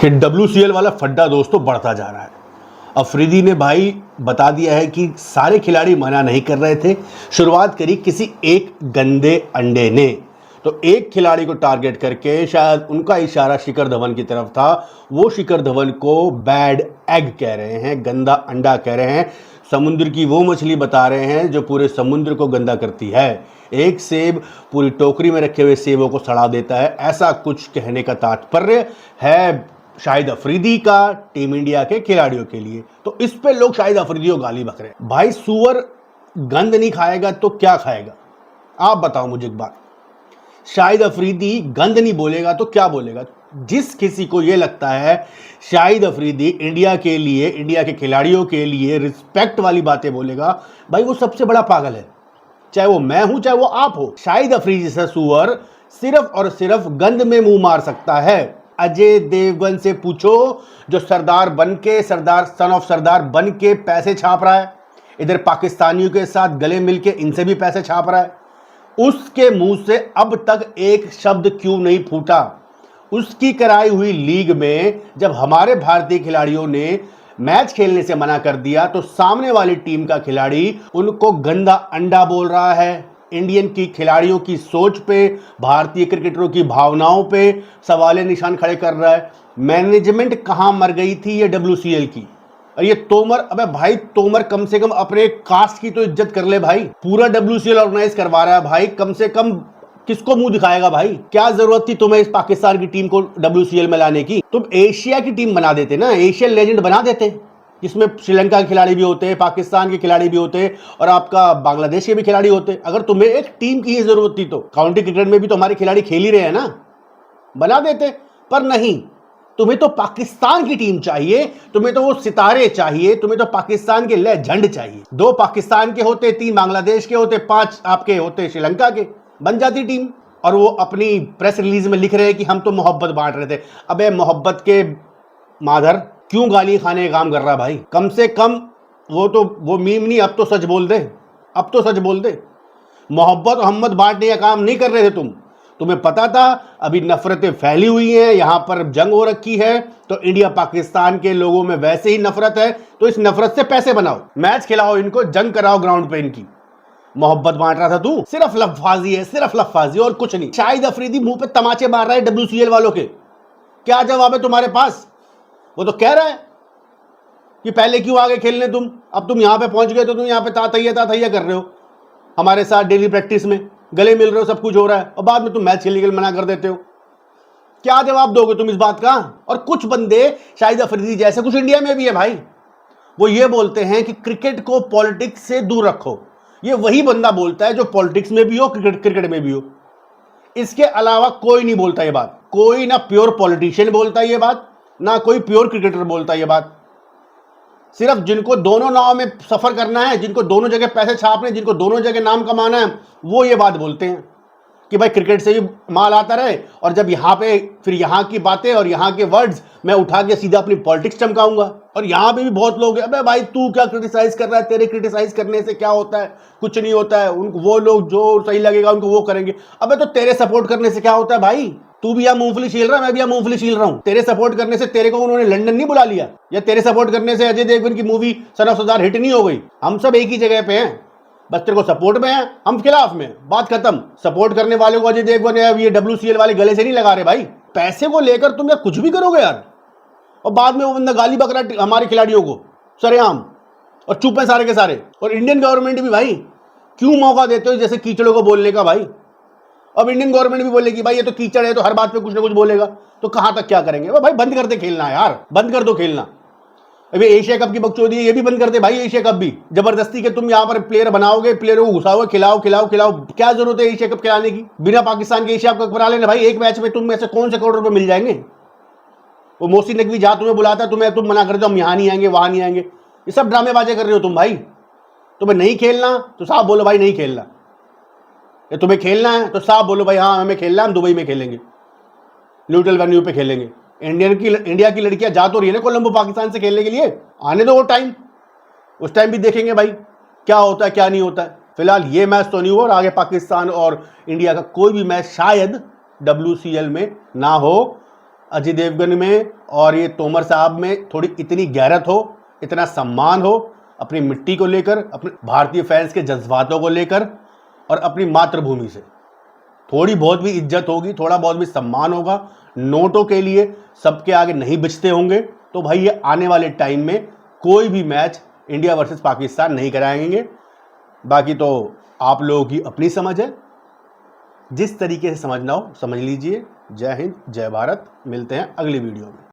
कि WCL वाला फड्डा दोस्तों बढ़ता जा रहा है। अफरीदी ने भाई बता दिया है कि सारे खिलाड़ी मना नहीं कर रहे थे, शुरुआत करी किसी एक गंदे अंडे ने। तो एक खिलाड़ी को टारगेट करके शायद उनका इशारा शिखर धवन की तरफ था। वो शिखर धवन को बैड एग कह रहे हैं, गंदा अंडा कह रहे हैं। समुद्र की वो मछली बता रहे हैं जो पूरे समुद्र को गंदा करती है। एक सेब पूरी टोकरी में रखे हुए सेबों को सड़ा देता है, ऐसा कुछ कहने का तात्पर्य है शाहिद अफरीदी का टीम इंडिया के खिलाड़ियों के लिए। तो इस पे लोग शाहिद अफरीदी को गाली बक रहे हैं। भाई सुअर गंद नहीं खाएगा तो क्या खाएगा? आप बताओ मुझे एक बात। शाहिद अफरीदी गंद नहीं बोलेगा तो क्या बोलेगा? जिस किसी को यह लगता है शाहिद अफरीदी इंडिया के लिए, इंडिया के खिलाड़ियों के लिए रिस्पेक्ट वाली बातें बोलेगा, भाई वो सबसे बड़ा पागल है। चाहे वो मैं हूं, चाहे वो आप हो। शाहिद अफरीदी से सुअर सिर्फ और सिर्फ गंद में मुंह मार सकता है। अजय देवगन से पूछो, जो सरदार बन के, सरदार सन ऑफ सरदार बन के पैसे छाप रहा है, इधर पाकिस्तानियों के साथ गले मिलके इनसे भी पैसे छाप रहा है, उसके मुंह से अब तक एक शब्द क्यों नहीं फूटा? उसकी कराई हुई लीग में जब हमारे भारतीय खिलाड़ियों ने मैच खेलने से मना कर दिया तो सामने वाली टीम का खिलाड़ी उनको गंदा अंडा बोल रहा है। इंडियन की खिलाड़ियों की सोच पे, भारतीय क्रिकेटरों की भावनाओं पे सवाल निशान खड़े कर रहा है। मैनेजमेंट कहां मर गई थी ये WCL की? और ये तोमर, अबे भाई तोमर कम से कम अपने कास्ट की तो इज्जत कर ले भाई। पूरा WCL ऑर्गेनाइज करवा रहा है भाई, कम से कम किसको मुंह दिखाएगा भाई? क्या जरूरत थी तुम्हें इस पाकिस्तान की टीम को WCL में लाने की? तुम एशिया की टीम बना देते ना, एशियन लेजेंड बना देते, जिसमें श्रीलंका के खिलाड़ी भी होते, पाकिस्तान के खिलाड़ी भी होते और आपका बांग्लादेश के भी खिलाड़ी होते। अगर तुम्हें एक टीम की ही जरूरत थी तो काउंटी क्रिकेट में भी तो हमारे खिलाड़ी खेल ही रहे हैं ना, बना देते। पर नहीं, तुम्हें तो पाकिस्तान की टीम चाहिए, तुम्हें तो वो सितारे चाहिए, तुम्हें तो पाकिस्तान के लेजेंड चाहिए। 2 पाकिस्तान के होते, 3 बांग्लादेश के होते, 5 आपके होते श्रीलंका के, बन जाती टीम। और वो अपनी प्रेस रिलीज में लिख रहे हैं कि हम तो मोहब्बत बांट रहे थे। अबे मोहब्बत के माधर, क्यों गाली खाने का काम कर रहा भाई? कम से कम वो मीम नहीं, अब तो सच बोल दे, अब तो सच बोल दे। मोहब्बत मोहम्मद बांटने का काम नहीं कर रहे थे तुम। तुम्हें पता था अभी नफरतें फैली हुई हैं, यहां पर जंग हो रखी है, तो इंडिया पाकिस्तान के लोगों में वैसे ही नफरत है, तो इस नफरत से पैसे बनाओ, मैच खिलाओ इनको, जंग कराओ ग्राउंड पे इनकी। मोहब्बत बांट रहा था तू? सिर्फ लफाजी है, सिर्फ लफाजी और कुछ नहीं। शाहिद अफरीदी मुंह पे तमाचे मार रहा है WCL वालों के। क्या जवाब है तुम्हारे पास? वो तो कह रहा है कि पहले क्यों आगे खेलने तुम, अब तुम यहां पे पहुंच गए तो तुम यहां पे तातैया कर रहे हो हमारे साथ डेली प्रैक्टिस में, गले मिल रहे हो, सब कुछ हो रहा है, और बाद में तुम मैच खेलने के लिए मना कर देते हो। क्या जवाब दोगे तुम इस बात का? और कुछ बंदे शाहिद अफरीदी जैसे, कुछ इंडिया में भी है भाई, वो ये बोलते हैं कि क्रिकेट को पॉलिटिक्स से दूर रखो। ये वही बंदा बोलता है जो पॉलिटिक्स में भी हो, क्रिकेट में भी हो। इसके अलावा कोई नहीं बोलता ये बात। कोई ना प्योर पॉलिटिशियन बोलता है ये बात, ना कोई प्योर क्रिकेटर बोलता है ये बात। सिर्फ जिनको दोनों नाव में सफर करना है, जिनको दोनों जगह पैसे छापने, जिनको दोनों जगह नाम कमाना है, वो ये बात बोलते हैं कि भाई क्रिकेट से भी माल आता रहे, और जब यहाँ पे फिर यहाँ की बातें और यहाँ के वर्ड्स मैं उठा के सीधा अपनी पॉलिटिक्स चमकाऊंगा। और यहाँ पे भी बहुत लोग हैं, अबे भाई तू क्या क्रिटिसाइज कर रहा है, तेरे क्रिटिसाइज करने से क्या होता है? कुछ नहीं होता है। उनको, वो लोग जो सही लगेगा उनको वो करेंगे। अबे तो तेरे सपोर्ट करने से क्या होता है भाई? तू भी यहाँ मूंगफली छील रहा है, मैं भी यहाँ मूंगफली छील रहा हूँ। तेरे सपोर्ट करने से तेरे को उन्होंने लंदन नहीं बुला लिया, या तेरे सपोर्ट करने से अजय देवगन की movie son of Sardar hit नहीं हो गई। हम सब एक ही जगह पे हैं, बस तेरे को सपोर्ट में है, हम खिलाफ में, बात खत्म। सपोर्ट करने वाले को अजय देवगन या ये WCL वाले गले से नहीं लगा रहे भाई। पैसे को लेकर तुम यार कुछ भी करोगे यार, और बाद में वो बंदा गाली बक रहा है हमारे खिलाड़ियों को सरेआम, और चुप है सारे के सारे। और इंडियन गवर्नमेंट भी भाई क्यों मौका देते हो जैसे कीचड़ों को बोलने का भाई? अब इंडियन गवर्नमेंट भी बोलेगी भाई ये तो कीचड़ है, तो हर बात पे कुछ ना कुछ बोलेगा, तो कहां तक क्या करेंगे? भाई बंद कर दे खेलना यार, बंद कर दो खेलना। अभी एशिया कप की बकचोदी है, ये भी बंद कर दे भाई। एशिया कप भी जबरदस्ती के तुम यहाँ पर प्लेयर बनाओगे, प्लेयरों को घुसाओगे, खिलाओ। क्या जरूरत है एशिया कप खिलाने की? बिना पाकिस्तान के एशिया कप बना लेना भाई। एक मैच में तुम ऐसे कौन से करोड़ रुपए मिल जाएंगे? वो मोहसिन नकवी जहां तुम्हें बुलाता है, तुम मना कर दो, हम यहाँ नहीं आएंगे, वहां नहीं आएंगे। ये सब ड्रामेबाजी कर रहे हो तुम भाई। तुम्हें नहीं खेलना तो साफ बोलो भाई नहीं खेलना, या तुम्हें खेलना है तो साफ बोलो भाई हाँ हमें खेलना है, हम दुबई में खेलेंगे, न्यूट्रल वेन्यू पे खेलेंगे। इंडिया की लड़कियां जा तो रही है ना कोलंबो पाकिस्तान से खेलने के लिए, आने दो वो टाइम, उस टाइम भी देखेंगे भाई क्या होता है क्या नहीं होता है। फिलहाल ये मैच तो नहीं हुआ, और आगे पाकिस्तान और इंडिया का कोई भी मैच शायद WCL में ना हो। अजय देवगन में और ये तोमर साहब में थोड़ी इतनी गैरत हो, इतना सम्मान हो अपनी मिट्टी को लेकर, अपने भारतीय फैंस के जज्बातों को लेकर और अपनी मातृभूमि से थोड़ी बहुत भी इज्जत होगी, थोड़ा बहुत भी सम्मान होगा, नोटों के लिए सबके आगे नहीं बिचते होंगे, तो भाई ये आने वाले टाइम में कोई भी मैच इंडिया वर्सेस पाकिस्तान नहीं कराएंगे। बाकी तो आप लोगों की अपनी समझ है, जिस तरीके से समझना हो समझ लीजिए। जय हिंद, जय भारत। मिलते हैं अगली वीडियो में।